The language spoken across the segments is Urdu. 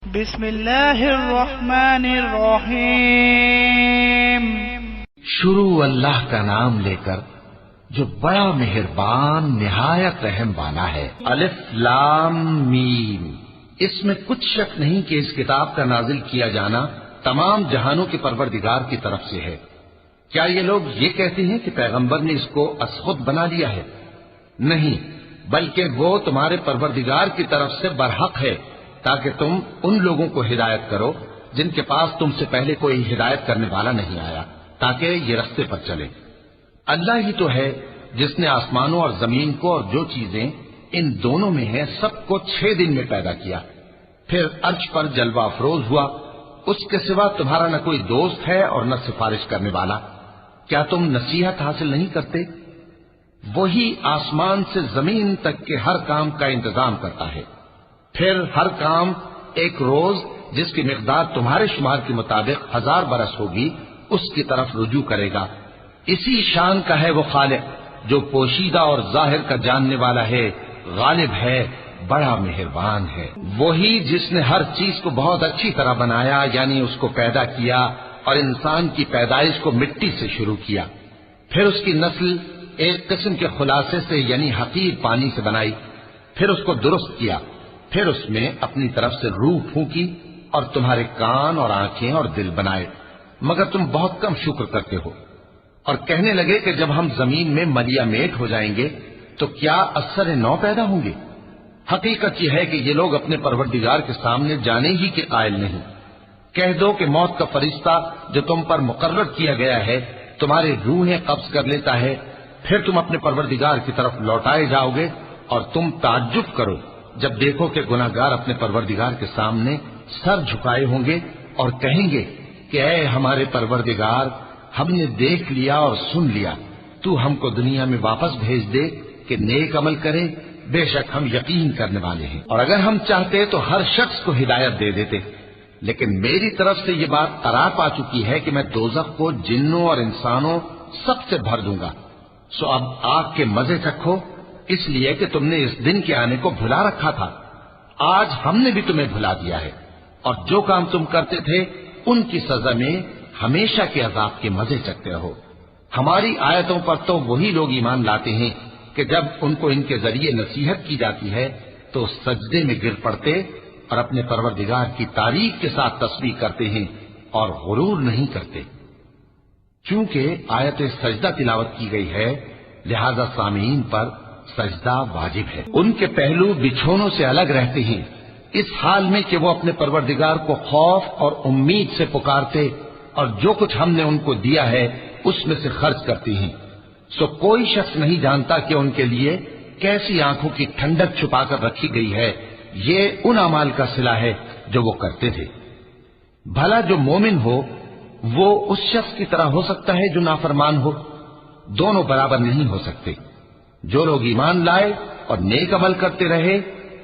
بسم اللہ الرحمن الرحیم۔ شروع اللہ کا نام لے کر جو بڑا مہربان نہایت رحم والا ہے۔ الف لام میم۔ اس میں کچھ شک نہیں کہ اس کتاب کا نازل کیا جانا تمام جہانوں کے پروردگار کی طرف سے ہے۔ کیا یہ لوگ یہ کہتے ہیں کہ پیغمبر نے اس کو از خود بنا لیا ہے؟ نہیں، بلکہ وہ تمہارے پروردگار کی طرف سے برحق ہے، تاکہ تم ان لوگوں کو ہدایت کرو جن کے پاس تم سے پہلے کوئی ہدایت کرنے والا نہیں آیا، تاکہ یہ رستے پر چلے۔ اللہ ہی تو ہے جس نے آسمانوں اور زمین کو اور جو چیزیں ان دونوں میں ہیں سب کو 6 دن میں پیدا کیا، پھر عرش پر جلوہ افروز ہوا۔ اس کے سوا تمہارا نہ کوئی دوست ہے اور نہ سفارش کرنے والا۔ کیا تم نصیحت حاصل نہیں کرتے؟ وہی آسمان سے زمین تک کے ہر کام کا انتظام کرتا ہے، پھر ہر کام ایک روز جس کی مقدار تمہارے شمار کے مطابق 1000 برس ہوگی اس کی طرف رجوع کرے گا۔ اسی شان کا ہے وہ خالق جو پوشیدہ اور ظاہر کا جاننے والا ہے، غالب ہے، بڑا مہربان ہے۔ وہی جس نے ہر چیز کو بہت اچھی طرح بنایا، یعنی اس کو پیدا کیا اور انسان کی پیدائش کو مٹی سے شروع کیا، پھر اس کی نسل ایک قسم کے خلاصے سے یعنی حقیر پانی سے بنائی، پھر اس کو درست کیا، پھر اس میں اپنی طرف سے روح پھونکی اور تمہارے کان اور آنکھیں اور دل بنائے، مگر تم بہت کم شکر کرتے ہو۔ اور کہنے لگے کہ جب ہم زمین میں ملیا میٹ ہو جائیں گے تو کیا اثر نو پیدا ہوں گے؟ حقیقت یہ ہے کہ یہ لوگ اپنے پروردگار کے سامنے جانے ہی کے قائل نہیں۔ کہہ دو کہ موت کا فرشتہ جو تم پر مقرر کیا گیا ہے تمہاری روحیں قبض کر لیتا ہے، پھر تم اپنے پروردگار کی طرف لوٹائے جاؤ گے، اور تم تعجب کرو جب دیکھو کہ گناہگار اپنے پروردگار کے سامنے سر جھکائے ہوں گے اور کہیں گے کہ اے ہمارے پروردگار، ہم نے دیکھ لیا اور سن لیا، تو ہم کو دنیا میں واپس بھیج دے کہ نیک عمل کرے، بے شک ہم یقین کرنے والے ہیں۔ اور اگر ہم چاہتے تو ہر شخص کو ہدایت دے دیتے، لیکن میری طرف سے یہ بات قرار پا چکی ہے کہ میں دوزخ کو جنوں اور انسانوں سب سے بھر دوں گا۔ سو اب آگ کے مزے چکھو، اس لیے کہ تم نے اس دن کے آنے کو بھلا رکھا تھا۔ آج ہم نے بھی تمہیں بھلا دیا ہے، اور جو کام تم کرتے تھے ان کی سزا میں ہمیشہ کے عذاب کے مزے چکتے رہو۔ ہماری آیتوں پر تو وہی لوگ ایمان لاتے ہیں کہ جب ان کو ان کے ذریعے نصیحت کی جاتی ہے تو سجدے میں گر پڑتے اور اپنے پروردگار کی تعریف کے ساتھ تسبیح کرتے ہیں اور غرور نہیں کرتے۔ چونکہ آیت سجدہ تلاوت کی گئی ہے لہذا سامعین پر سجدہ واجب ہے۔ ان کے پہلو بچھونوں سے الگ رہتے ہیں، اس حال میں کہ وہ اپنے پروردگار کو خوف اور امید سے پکارتے اور جو کچھ ہم نے ان کو دیا ہے اس میں سے خرچ کرتے ہیں۔ سو کوئی شخص نہیں جانتا کہ ان کے لیے کیسی آنکھوں کی ٹھنڈک چھپا کر رکھی گئی ہے، یہ ان اعمال کا صلہ ہے جو وہ کرتے تھے۔ بھلا جو مومن ہو وہ اس شخص کی طرح ہو سکتا ہے جو نافرمان ہو؟ دونوں برابر نہیں ہو سکتے۔ جو لوگ ایمان لائے اور نیک عمل کرتے رہے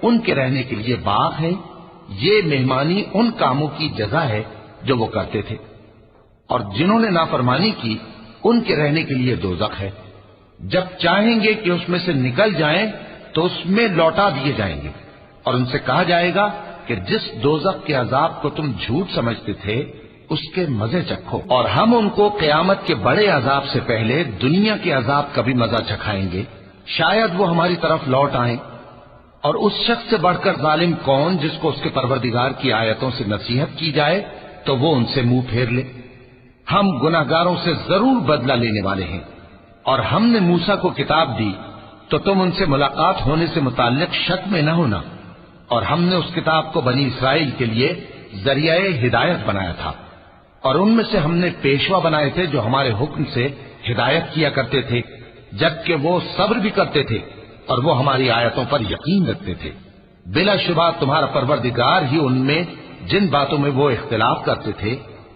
ان کے رہنے کے لیے باغ ہے، یہ مہمانی ان کاموں کی جزا ہے جو وہ کرتے تھے، اور جنہوں نے نافرمانی کی ان کے رہنے کے لیے دوزخ ہے۔ جب چاہیں گے کہ اس میں سے نکل جائیں تو اس میں لوٹا دیے جائیں گے، اور ان سے کہا جائے گا کہ جس دوزخ کے عذاب کو تم جھوٹ سمجھتے تھے اس کے مزے چکھو، اور ہم ان کو قیامت کے بڑے عذاب سے پہلے دنیا کے عذاب کا بھی مزہ چکھائیں گے، شاید وہ ہماری طرف لوٹ آئیں۔ اور اس شخص سے بڑھ کر ظالم کون جس کو اس کے پروردگار کی آیتوں سے نصیحت کی جائے تو وہ ان سے منہ پھیر لے۔ ہم گناہگاروں سے ضرور بدلہ لینے والے ہیں، اور ہم نے موسیٰ کو کتاب دی تو تم ان سے ملاقات ہونے سے متعلق شک میں نہ ہونا، اور ہم نے اس کتاب کو بنی اسرائیل کے لیے ذریعہ ہدایت بنایا تھا، اور ان میں سے ہم نے پیشوا بنائے تھے جو ہمارے حکم سے ہدایت کیا کرتے تھے، جبکہ وہ صبر بھی کرتے تھے اور وہ ہماری آیتوں پر یقین رکھتے تھے۔ بلا شبہ تمہارا پروردگار ہی ان میں جن باتوں میں وہ اختلاف کرتے تھے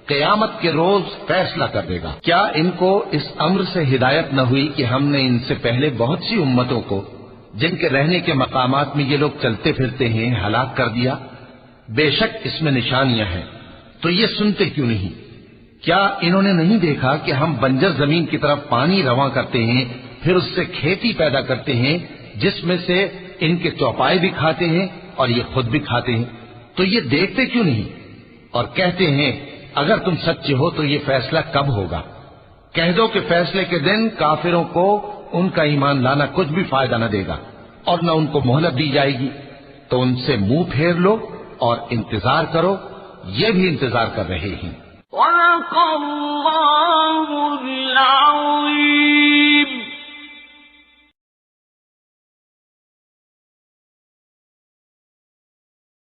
قیامت کے روز فیصلہ کر دے گا۔ کیا ان کو اس امر سے ہدایت نہ ہوئی کہ ہم نے ان سے پہلے بہت سی امتوں کو جن کے رہنے کے مقامات میں یہ لوگ چلتے پھرتے ہیں ہلاک کر دیا؟ بے شک اس میں نشانیاں ہیں، تو یہ سنتے کیوں نہیں؟ کیا انہوں نے نہیں دیکھا کہ ہم بنجر زمین کی طرف پانی رواں کرتے ہیں، پھر اس سے کھیتی پیدا کرتے ہیں جس میں سے ان کے چوپائے بھی کھاتے ہیں اور یہ خود بھی کھاتے ہیں؟ تو یہ دیکھتے کیوں نہیں اور کہتے ہیں اگر تم سچے ہو تو یہ فیصلہ کب ہوگا؟ کہہ دو کہ فیصلے کے دن کافروں کو ان کا ایمان لانا کچھ بھی فائدہ نہ دے گا اور نہ ان کو مہلت دی جائے گی، تو ان سے منہ پھیر لو اور انتظار کرو، یہ بھی انتظار کر رہے ہیں۔ وَلَقَ اللَّهُ الْعَظِيمَ